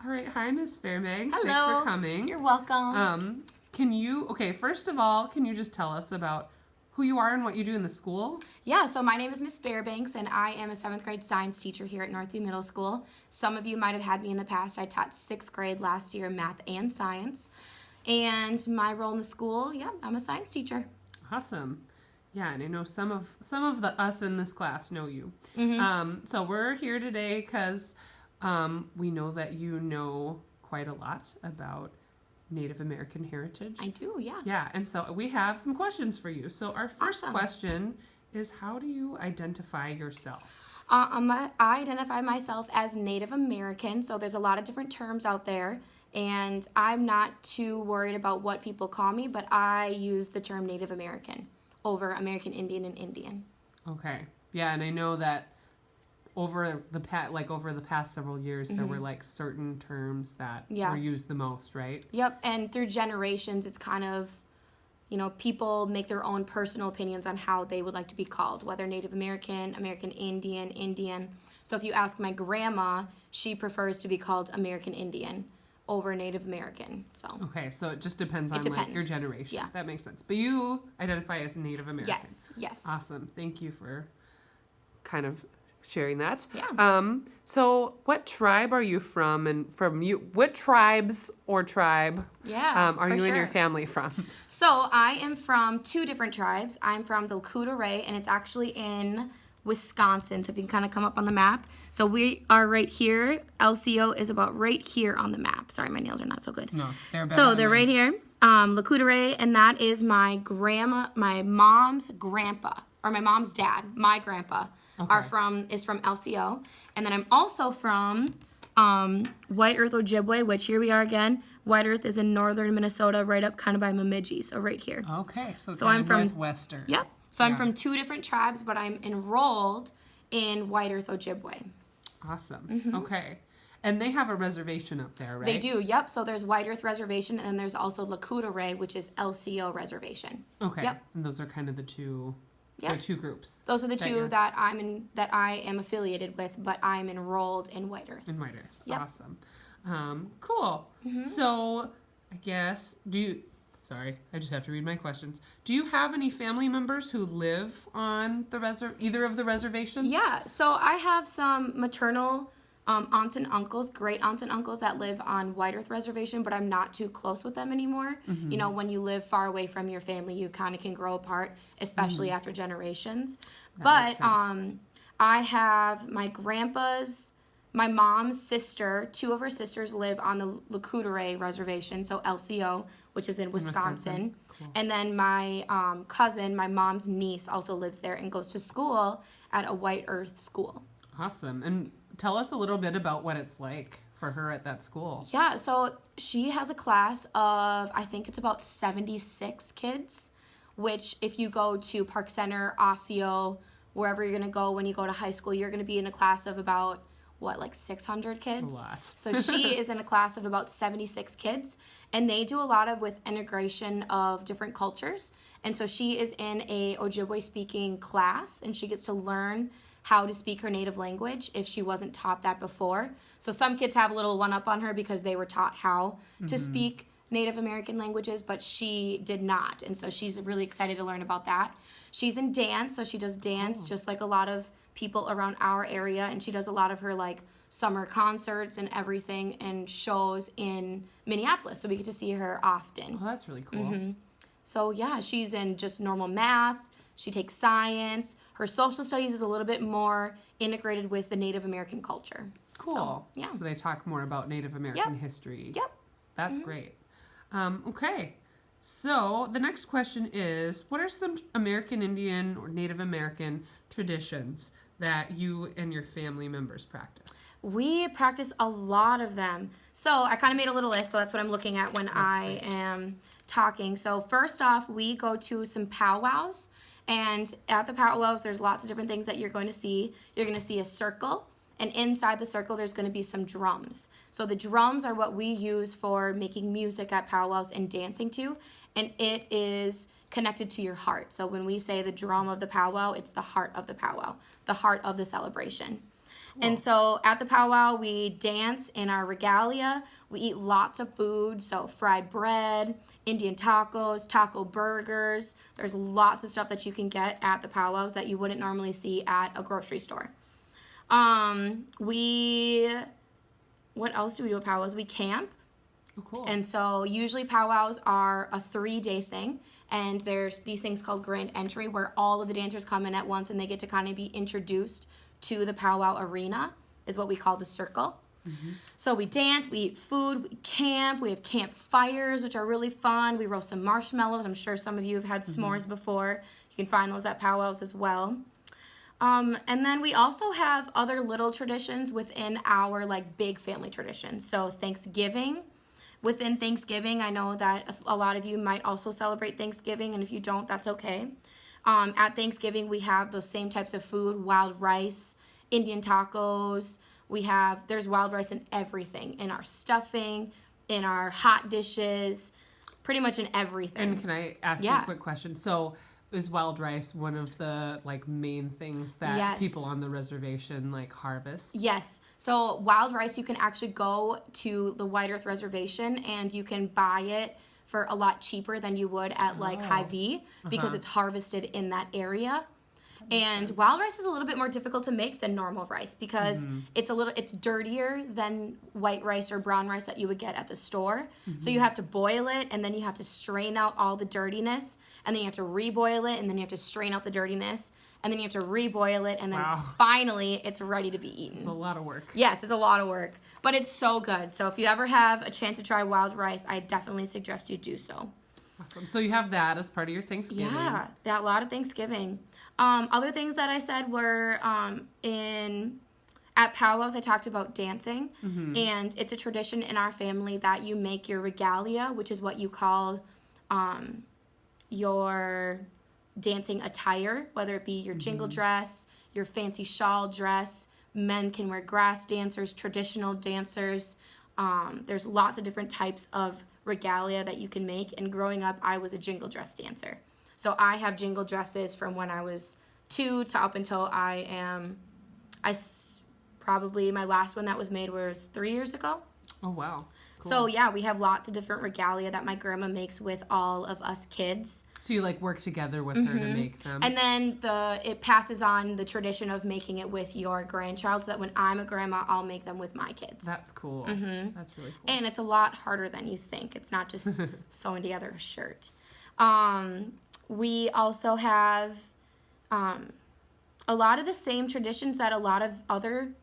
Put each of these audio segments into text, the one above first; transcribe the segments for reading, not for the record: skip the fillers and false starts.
All right. Hi, Miss Fairbanks. Hello. Thanks for coming. You're welcome. First of all, can you just tell us about who you are and what you do in the school? Yeah, so my name is Miss Fairbanks, and I am a 7th grade science teacher here at Northview Middle School. Some of you might have had me in the past. I taught 6th grade last year, math and science. And my role in the school, I'm a science teacher. Awesome. Yeah, and I know some of the us in this class know you. So we're here today because we know that you know quite a lot about Native American heritage. I do, yeah. Yeah, and so we have some questions for you. So our first Awesome. question is, how do you identify yourself? I identify myself as Native American, so there's a lot of different terms out there, and I'm not too worried about what people call me, but I use the term Native American over American Indian and Indian. Okay. Yeah, and I know that over the past several years, there were like certain terms that were used the most, right? Yep, and through generations, it's kind of, people make their own personal opinions on how they would like to be called, whether Native American, American Indian, Indian. So if you ask my grandma, she prefers to be called American Indian over Native American. So okay, so it just depends on depends. like your generation. Yeah. That makes sense. But you identify as Native American. Yes. Awesome. Thank you for kind of sharing that. Yeah. So what tribe are you from, and what tribes or tribe are you and your family from? So I am from 2 different tribes. I'm from the Lakota Ray, and it's actually in Wisconsin, so if you can kind of come up on the map. So we are right here. LCO is about right here on the map. Sorry, my nails are not so good. No, they're better. So they're right here. Lakota Ray, and that is my mom's grandpa, or my mom's dad. My grandpa is from LCO, and then I'm also from White Earth, Ojibwe, which here we are again. White Earth is in northern Minnesota, right up kind of by Bemidji, so right here. Okay, so I'm from northwestern. Yep. So I'm from 2 different tribes, but I'm enrolled in White Earth, Ojibwe. Awesome. Okay. And they have a reservation up there, right? They do, yep. So there's White Earth Reservation, and then there's also Lakota Ray, which is LCO Reservation. Okay. Yep. And those are kind of the two groups. Those are the two that I am affiliated with, but I'm enrolled in White Earth. In White Earth. Yep. Awesome. Cool. So I guess, sorry, I just have to read my questions. Do you have any family members who live on either of the reservations? Yeah, so I have some maternal aunts and uncles, great aunts and uncles that live on White Earth Reservation, but I'm not too close with them anymore. When you live far away from your family, you kind of can grow apart, especially after generations. But I have my mom's sister, 2 of her sisters live on the Lakota Ray Reservation, so LCO, which is in Wisconsin. Cool. And then my cousin, my mom's niece, also lives there and goes to school at a White Earth school. Awesome. And tell us a little bit about what it's like for her at that school. Yeah, so she has a class of, I think it's about 76 kids, which if you go to Park Center, Osseo, wherever you're going to go when you go to high school, you're going to be in a class of about 600 kids? A lot. So she is in a class of about 76 kids, and they do a lot with integration of different cultures. And so she is in a Ojibwe speaking class, and she gets to learn how to speak her native language if she wasn't taught that before. So some kids have a little one-up on her because they were taught how to speak Native American languages, but she did not. And so she's really excited to learn about that. She's in dance, so she does dance just like a lot of people around our area, and she does a lot of her summer concerts and everything and shows in Minneapolis, so we get to see her often. Oh, that's really cool. So yeah, she's in just normal math. She takes science. Her social studies is a little bit more integrated with the Native American culture. Cool. So, So they talk more about Native American history. Yep. That's great. Okay. So the next question is, what are some American Indian or Native American traditions that you and your family members practice? We practice a lot of them. So I kind of made a little list, so that's what I'm looking at when I am talking. So first off, we go to some powwows, and at the powwows, there's lots of different things that you're going to see. You're going to see a circle, and inside the circle, there's going to be some drums. So the drums are what we use for making music at powwows and dancing to, and it is connected to your heart. So when we say the drum of the powwow, it's the heart of the powwow, the heart of the celebration. And so at the powwow, we dance in our regalia. We eat lots of food, so fried bread, Indian tacos, taco burgers. There's lots of stuff that you can get at the powwows that you wouldn't normally see at a grocery store. What else do we do at powwows? We camp. Oh, cool. And so usually powwows are a 3-day thing. And there's these things called grand entry where all of the dancers come in at once and they get to kind of be introduced to the powwow arena, is what we call the circle. Mm-hmm. So we dance, we eat food, we camp, we have campfires, which are really fun. We roast some marshmallows. I'm sure some of you have had s'mores before. You can find those at powwows as well. And then we also have other little traditions within our like big family traditions. So Thanksgiving. Within Thanksgiving, I know that a lot of you might also celebrate Thanksgiving, and if you don't, that's okay. At Thanksgiving, we have those same types of food, wild rice, Indian tacos. There's wild rice in everything, in our stuffing, in our hot dishes, pretty much in everything. And can I ask you a quick question? So is wild rice one of the like main things that people on the reservation like harvest? Yes. So wild rice, you can actually go to the White Earth Reservation and you can buy it for a lot cheaper than you would at like Hy-Vee because it's harvested in that area. And wild rice is a little bit more difficult to make than normal rice because it's dirtier than white rice or brown rice that you would get at the store. So you have to boil it and then you have to strain out all the dirtiness and then you have to reboil it and then you have to strain out the dirtiness and then you have to reboil it and then finally it's ready to be eaten. It's a lot of work. Yes, it's a lot of work, but it's so good. So if you ever have a chance to try wild rice, I definitely suggest you do so. Awesome. So you have that as part of your Thanksgiving. Yeah, a lot of Thanksgiving. Other things that I said were at powwows I talked about dancing, and it's a tradition in our family that you make your regalia, which is what you call your dancing attire, whether it be your jingle dress, your fancy shawl dress. Men can wear grass dancers, traditional dancers. There's lots of different types of regalia that you can make, and growing up I was a jingle dress dancer. So I have jingle dresses from when I was 2 to up until probably my last one that was made was 3 years ago. Oh, wow. Cool. So yeah, we have lots of different regalia that my grandma makes with all of us kids. So you like work together with her to make them. And then it passes on the tradition of making it with your grandchild so that when I'm a grandma, I'll make them with my kids. That's cool. That's really cool. And it's a lot harder than you think. It's not just sewing together a shirt. We also have a lot of the same traditions that a lot of other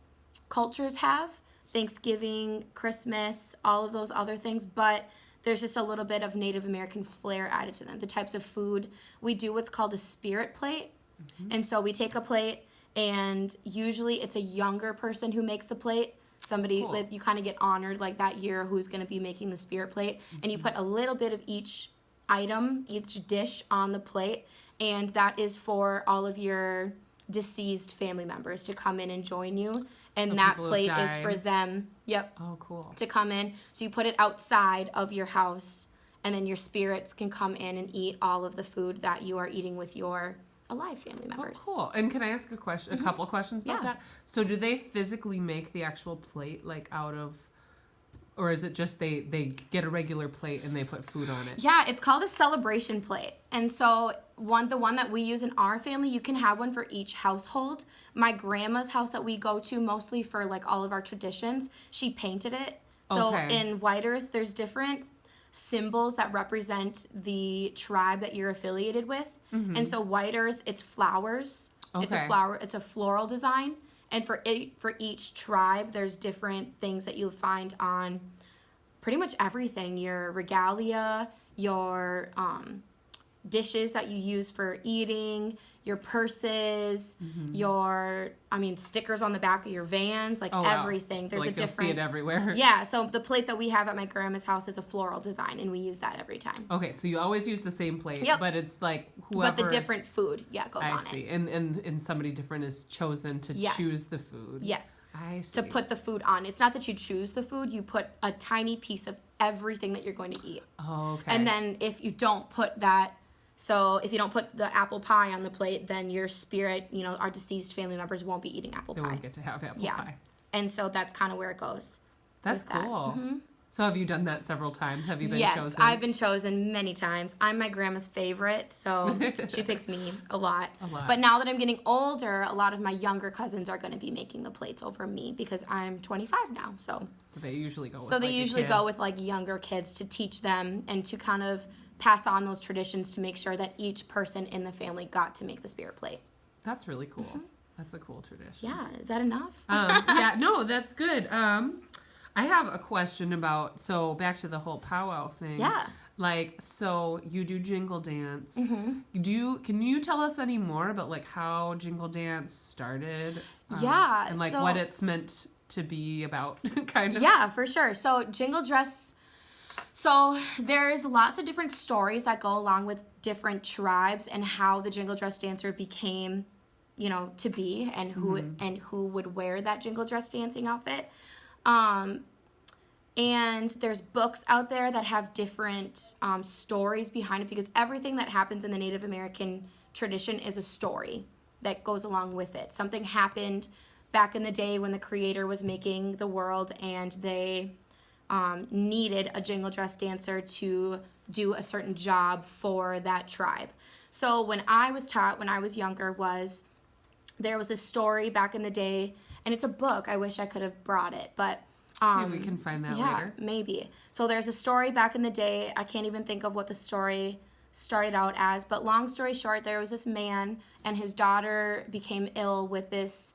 cultures have. Thanksgiving, Christmas, all of those other things, but there's just a little bit of Native American flair added to them. The types of food, we do what's called a spirit plate. And so we take a plate, and usually it's a younger person who makes the plate. Somebody that you kind of get honored like that year who's going to be making the spirit plate. And you put a little bit of each item, each dish on the plate, and that is for all of your deceased family members to come in and join you. And so that plate is for them. Yep. Oh, cool. To come in. So you put it outside of your house, and then your spirits can come in and eat all of the food that you are eating with your alive family members. Oh, cool. And can I ask a question? A couple questions about that? So do they physically make the actual plate like out of, or is it just they get a regular plate and they put food on it? Yeah, it's called a celebration plate. And so the one that we use in our family, you can have one for each household. My grandma's house that we go to mostly for like all of our traditions, she painted it. So in White Earth, there's different symbols that represent the tribe that you're affiliated with. And so White Earth, it's flowers. It's a floral design. And for each tribe, there's different things that you'll find on pretty much everything. Your regalia, your dishes that you use for eating, your purses, stickers on the back of your vans, everything. So there's like a different. You'll see it everywhere. Yeah, so the plate that we have at my grandma's house is a floral design, and we use that every time. Okay, so you always use the same plate, but it's like whoever. But the different food, goes on it. I see, and somebody different is chosen to choose the food. Yes. I see. To put the food on. It's not that you choose the food; you put a tiny piece of everything that you're going to eat. Oh, okay. And then if you don't put that So if you don't put the apple pie on the plate, then your spirit, our deceased family members won't be eating apple pie. They won't get to have apple pie. And so that's kind of where it goes. That's cool. So have you done that several times? Have you been chosen? Yes, I've been chosen many times. I'm my grandma's favorite, so she picks me a lot. But now that I'm getting older, a lot of my younger cousins are going to be making the plates over me because I'm 25 now. So they usually go with go with like younger kids to teach them and to kind of pass on those traditions to make sure that each person in the family got to make the spirit plate. That's really cool. That's a cool tradition. Yeah, is that enough? Yeah, no, that's good. I have a question about, so back to the whole powwow thing. Yeah. Like, so you do jingle dance. Mm-hmm. Can you tell us any more about like how jingle dance started? Yeah. And like what it's meant to be about, kind of. Yeah, for sure. So jingle dress, so there's lots of different stories that go along with different tribes and how the jingle dress dancer became, to be and who would wear that jingle dress dancing outfit. And there's books out there that have different stories behind it because everything that happens in the Native American tradition is a story that goes along with it. Something happened back in the day when the Creator was making the world and they needed a jingle dress dancer to do a certain job for that tribe. So when I was taught when I was younger there was a story back in the day, and it's a book. I wish I could have brought it, but maybe we can find that later. Maybe. So there's a story back in the day. I can't even think of what the story started out as, but long story short, there was this man and his daughter became ill with this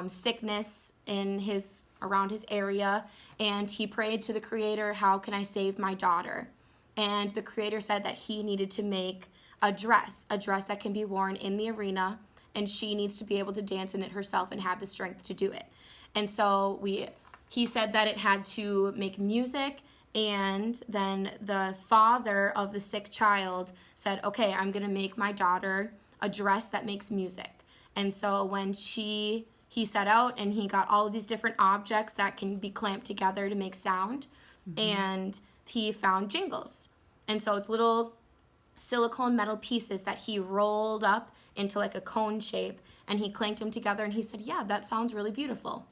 sickness around his area, and he prayed to the Creator, how can I save my daughter? And the Creator said that he needed to make a dress that can be worn in the arena, and she needs to be able to dance in it herself and have the strength to do it. And so he said that it had to make music, and then the father of the sick child said, okay, I'm going to make my daughter a dress that makes music. And so when he set out and he got all of these different objects that can be clamped together to make sound, and he found jingles. And so it's little silicone metal pieces that he rolled up into like a cone shape, and he clanked them together, and he said, yeah, that sounds really beautiful.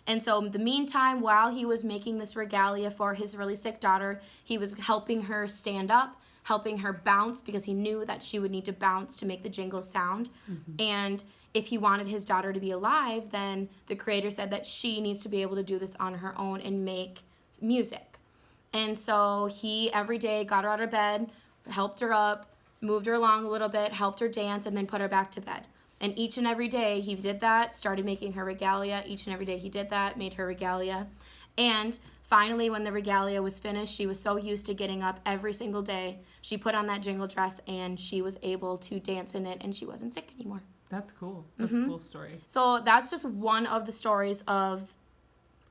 And so in the meantime, while he was making this regalia for his really sick daughter, he was helping her stand up, helping her bounce, because he knew that she would need to bounce to make the jingle sound. And if he wanted his daughter to be alive, then the Creator said that she needs to be able to do this on her own and make music. And so he every day got her out of bed, helped her up, moved her along a little bit, helped her dance, and then put her back to bed. And each and every day he did that, started making her regalia. Each and every day he did that, made her regalia. And finally, when the regalia was finished, she was so used to getting up every single day. She put on that jingle dress, and she was able to dance in it, and she wasn't sick anymore. That's cool. That's a cool story. So that's just one of the stories of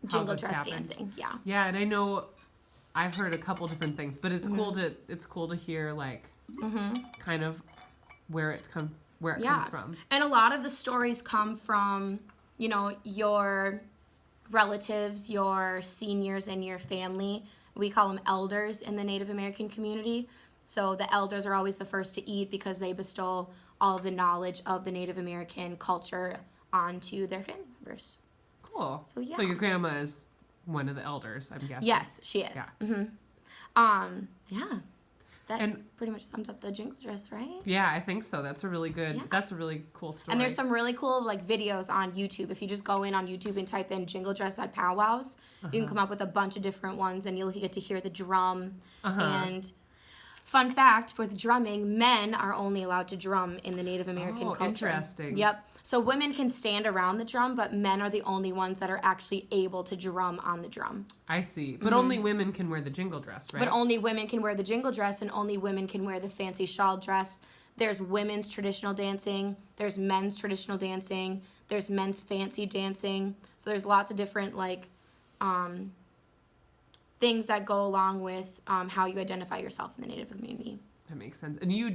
jingle dress dancing. Yeah. Yeah, and I know I've heard a couple different things, but it's cool to hear like kind of where it comes from. And a lot of the stories come from, your relatives, your seniors in your family. We call them elders in the Native American community. So the elders are always the first to eat because they bestow all of the knowledge of the Native American culture onto their family members. Cool. So yeah. So your grandma is one of the elders, I'm guessing. Yes, she is. Yeah. Yeah. That pretty much summed up the jingle dress, right? Yeah, I think so. That's a really cool story. And there's some really cool like videos on YouTube. If you just go in on YouTube and type in jingle dress at powwows, you can come up with a bunch of different ones, and you'll get to hear the drum. And fun fact, with drumming, men are only allowed to drum in the Native American culture. Interesting. Yep. So women can stand around the drum, but men are the only ones that are actually able to drum on the drum. I see. But only women can wear the jingle dress, right? But only women can wear the jingle dress, and only women can wear the fancy shawl dress. There's women's traditional dancing. There's men's traditional dancing. There's men's fancy dancing. So there's lots of different things that go along with how you identify yourself in the Native community. That makes sense. And you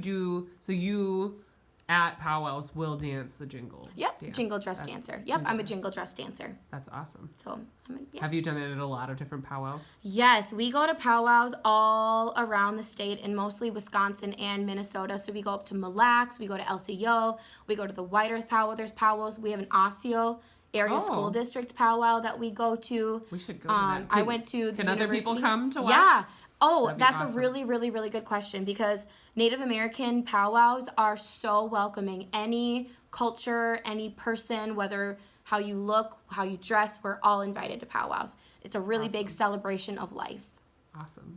at powwows will dance the jingle. Yep, dance. jingle dress dancer. Yep, I'm a jingle dress dancer. That's awesome. So, Have you done it at a lot of different powwows? Yes, we go to powwows all around the state, and mostly Wisconsin and Minnesota. So we go up to Mille Lacs, we go to LCO, we go to the White Earth powwow. There's powwows. We have an Osseo area school district powwow that we go to. We should go to that. I went to the Can other university. people come to watch? Yeah. Oh, that's awesome. a really, really, really good question, because Native American powwows are so welcoming. Any culture, any person, whether how you look, how you dress, we're all invited to powwows. It's a really big celebration of life. Awesome.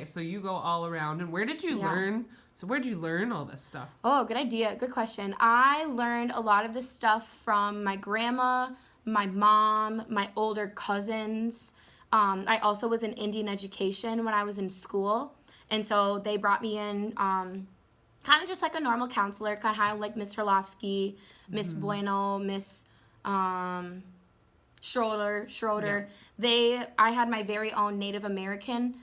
So you go all around, and where did you learn? So where did you learn all this stuff? Oh, good idea. Good question. I learned a lot of this stuff from my grandma, my mom, my older cousins. I also was in Indian education when I was in school. And so they brought me in kind of just like a normal counselor, kind of like Miss Herlovsky, Miss Bueno, Miss Schroeder. Yeah. I had my very own Native American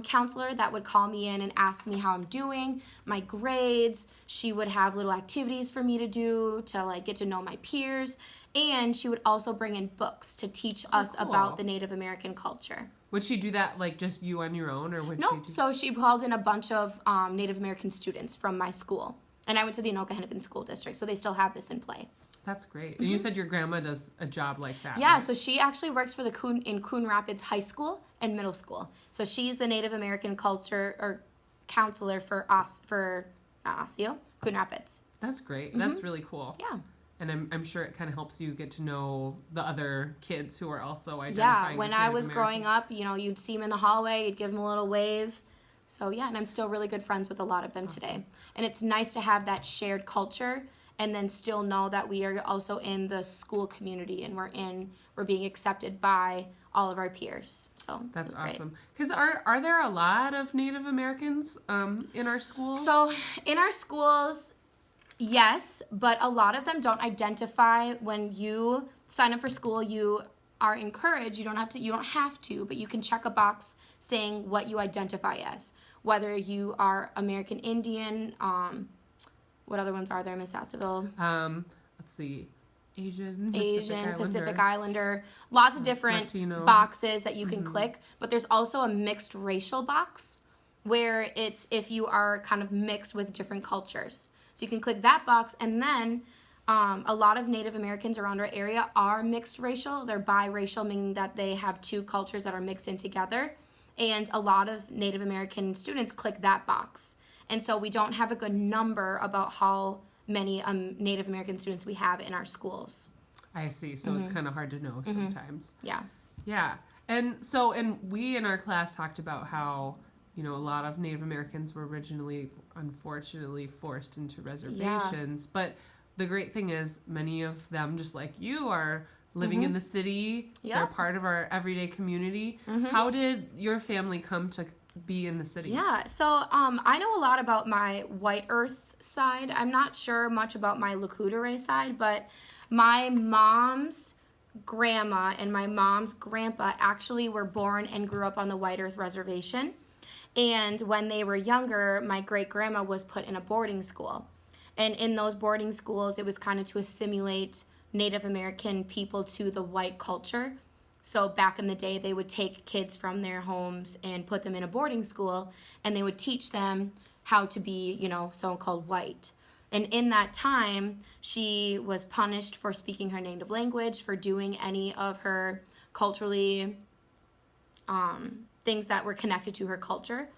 counselor that would call me in and ask me how I'm doing, my grades. She would have little activities for me to do to like get to know my peers, and she would also bring in books to teach us about the Native American culture. Would she do that like just you on your own, or would No, she do... so she called in a bunch of Native American students from my school, and I went to the Anoka Hennepin School District, so they still have this in play. That's great. And you said your grandma does a job like that. Yeah, right? so she actually works for in Coon Rapids High School and Middle School. So she's the Native American culture or counselor for Osseo, Coon Rapids. That's great. That's really cool. Yeah. And I'm sure it kind of helps you get to know the other kids who are also identifying Yeah, when as I Native was American. growing up, you'd see them in the hallway, you'd give them a little wave. So yeah, and I'm still really good friends with a lot of them today. And it's nice to have that shared culture, and then still know that we are also in the school community, and we're being accepted by all of our peers. So That's great. awesome. Because are there a lot of Native Americans in our schools? So in our schools, yes, but a lot of them don't identify. When you sign up for school, you are encouraged. You don't have to, but you can check a box saying what you identify as. Whether you are American Indian, what other ones are there, Miss Sasseville? Let's see. Asian, Pacific Islander, lots of different Latino. boxes that you can click, but there's also a mixed racial box where it's if you are kind of mixed with different cultures. So you can click that box, and then a lot of Native Americans around our area are mixed racial. They're biracial, meaning that they have two cultures that are mixed in together, and a lot of Native American students click that box. And so we don't have a good number about how many Native American students we have in our schools. I see. So it's kind of hard to know sometimes. Yeah. Yeah. And we in our class talked about how, a lot of Native Americans were originally, unfortunately, forced into reservations. Yeah. But the great thing is many of them, just like you, are living in the city. Yep. They're part of our everyday community. How did your family come to be in the city? Yeah, so I know a lot about my White Earth side. I'm not sure much about my Lakudere side, but my mom's grandma and my mom's grandpa actually were born and grew up on the White Earth Reservation. And when they were younger, my great-grandma was put in a boarding school. And in those boarding schools, it was kind of to assimilate Native American people to the white culture. So back in the day, they would take kids from their homes and put them in a boarding school, and they would teach them how to be, so-called white. And in that time, she was punished for speaking her native language, for doing any of her culturally things that were connected to her culture.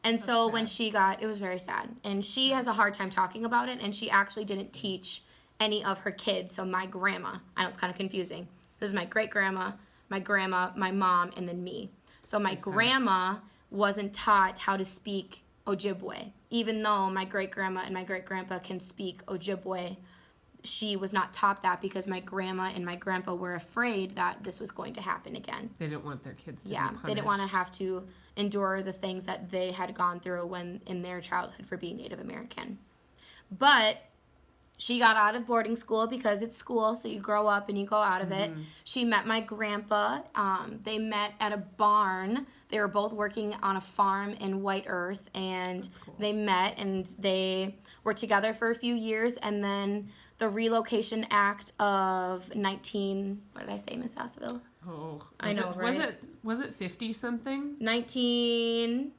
And That's so sad. when it was very sad. And she has a hard time talking about it, and she actually didn't teach any of her kids. So my grandma, I know it's kind of confusing. This is my great-grandma, my grandma, my mom, and then me. So my grandma wasn't taught how to speak Ojibwe. Even though my great-grandma and my great-grandpa can speak Ojibwe, she was not taught that because my grandma and my grandpa were afraid that this was going to happen again. They didn't want their kids to be punished. They didn't want to have to endure the things that they had gone through when in their childhood for being Native American. But She got out of boarding school because it's school, so you grow up and you go out of it. She met my grandpa. They met at a barn. They were both working on a farm in White Earth, and cool. they met, and they were together for a few years, and then the Relocation Act of what did I say, Miss Sasseville? Oh, I know, right? Was it 50 something? 19...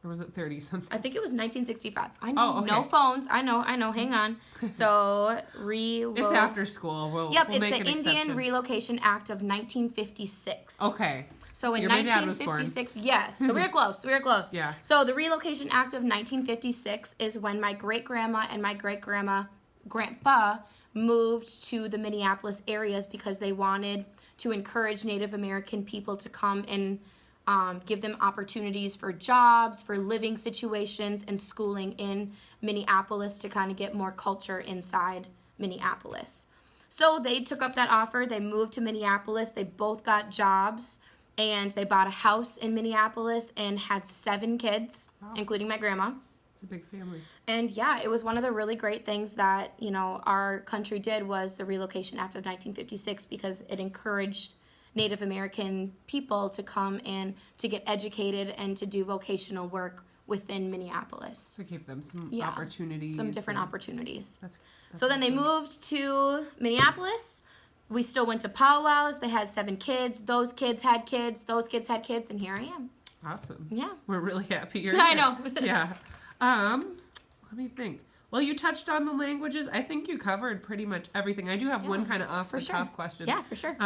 Or was it 30 something? I think it was 1965. I know. Oh, okay. No phones. I know. Hang on. So, It's after school. We'll it's make the an Indian exception. Relocation Act of 1956. Okay. So in your dad was born. 1956, yes. So we were close. Yeah. So the Relocation Act of 1956 is when my great-grandma and my grandpa moved to the Minneapolis areas because they wanted to encourage Native American people to come and give them opportunities for jobs, for living situations, and schooling in Minneapolis to kind of get more culture inside Minneapolis. So they took up that offer. They moved to Minneapolis. They both got jobs, and they bought a house in Minneapolis and had 7 kids, including my grandma. It's a big family. And yeah, it was one of the really great things that, our country did was the Relocation Act of 1956 because it encouraged Native American people to come and to get educated and to do vocational work within Minneapolis. To give them some opportunities. Some different opportunities. That's so then they moved to Minneapolis. We still went to powwows. They had 7 kids. Those kids had kids. Those kids had kids. And here I am. Awesome. Yeah. We're really happy you're I here. know. Yeah. Let me think. Well, you touched on the languages. I think you covered pretty much everything. I do have one kind of off-the-cuff question. Yeah, for sure.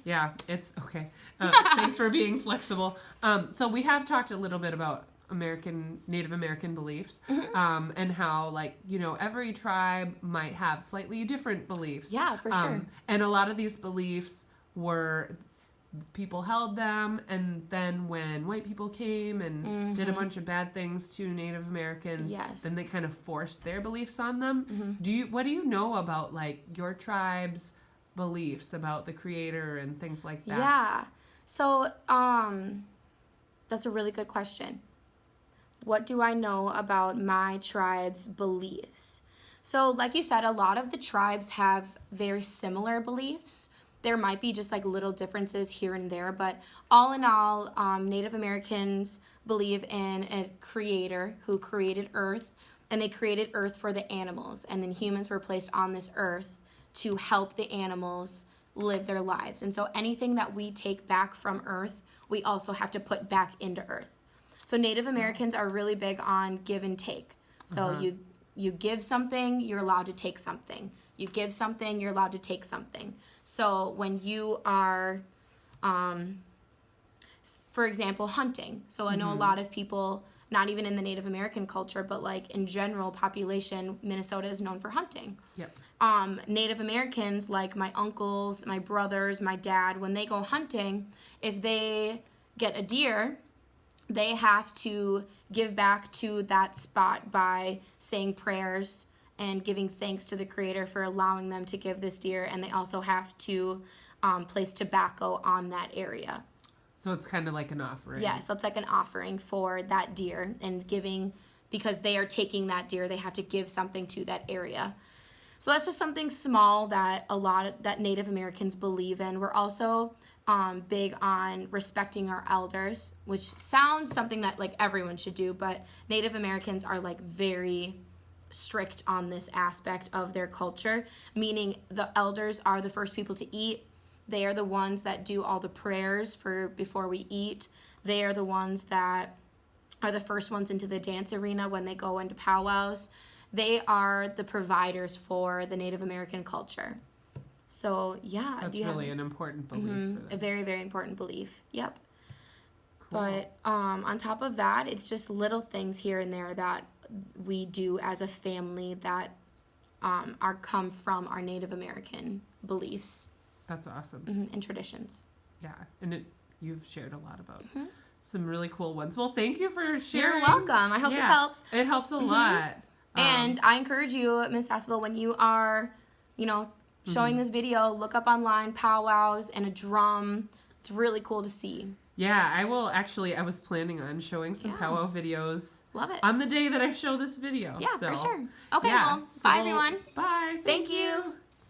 Yeah, it's okay. Thanks for being flexible. So we have talked a little bit about Native American beliefs, and how, every tribe might have slightly different beliefs. Yeah, for sure. And a lot of these beliefs people held them, and then when white people came and did a bunch of bad things to Native Americans, then they kind of forced their beliefs on them. What do you know about your tribe's beliefs about the Creator and things like that? Yeah. So that's a really good question. What do I know about my tribe's beliefs? So like you said, a lot of the tribes have very similar beliefs. There might be just little differences here and there, but all in all, Native Americans believe in a creator who created Earth, and they created Earth for the animals, and then humans were placed on this Earth to help the animals live their lives. And so anything that we take back from Earth, we also have to put back into Earth. So Native Americans are really big on give and take. So you give something, you're allowed to take something. You give something, you're allowed to take something. So when you are, for example, hunting. So I know a lot of people, not even in the Native American culture, but in general population, Minnesota is known for hunting. Yep. Native Americans, like my uncles, my brothers, my dad, when they go hunting, if they get a deer, they have to give back to that spot by saying prayers and giving thanks to the Creator for allowing them to give this deer, and they also have to place tobacco on that area. So it's kind of like an offering. Yeah, so it's like an offering for that deer, and giving, because they are taking that deer, they have to give something to that area. So that's just something small that that Native Americans believe in. We're also big on respecting our elders, which sounds something that everyone should do, but Native Americans are very strict on this aspect of their culture, meaning the elders are the first people to eat. They are the ones that do all the prayers before we eat. They are the ones that are the first ones into the dance arena when they go into powwows. They are the providers for the Native American culture. So yeah, that's really an important belief. For them. A very, very important belief. Yep. Cool. But on top of that, it's just little things here and there that we do as a family that come from our Native American beliefs. That's awesome. And traditions. Yeah, and you've shared a lot about some really cool ones. Well, thank you for sharing. You're welcome. I hope this helps. It helps a lot. And I encourage you, Miss Sasseville, when you are, showing this video, look up online powwows and a drum. It's really cool to see. Yeah, I will actually. I was planning on showing some powwow videos. Love it. On the day that I show this video. Yeah, so, for sure. Okay, well, bye everyone. Bye. Thank you.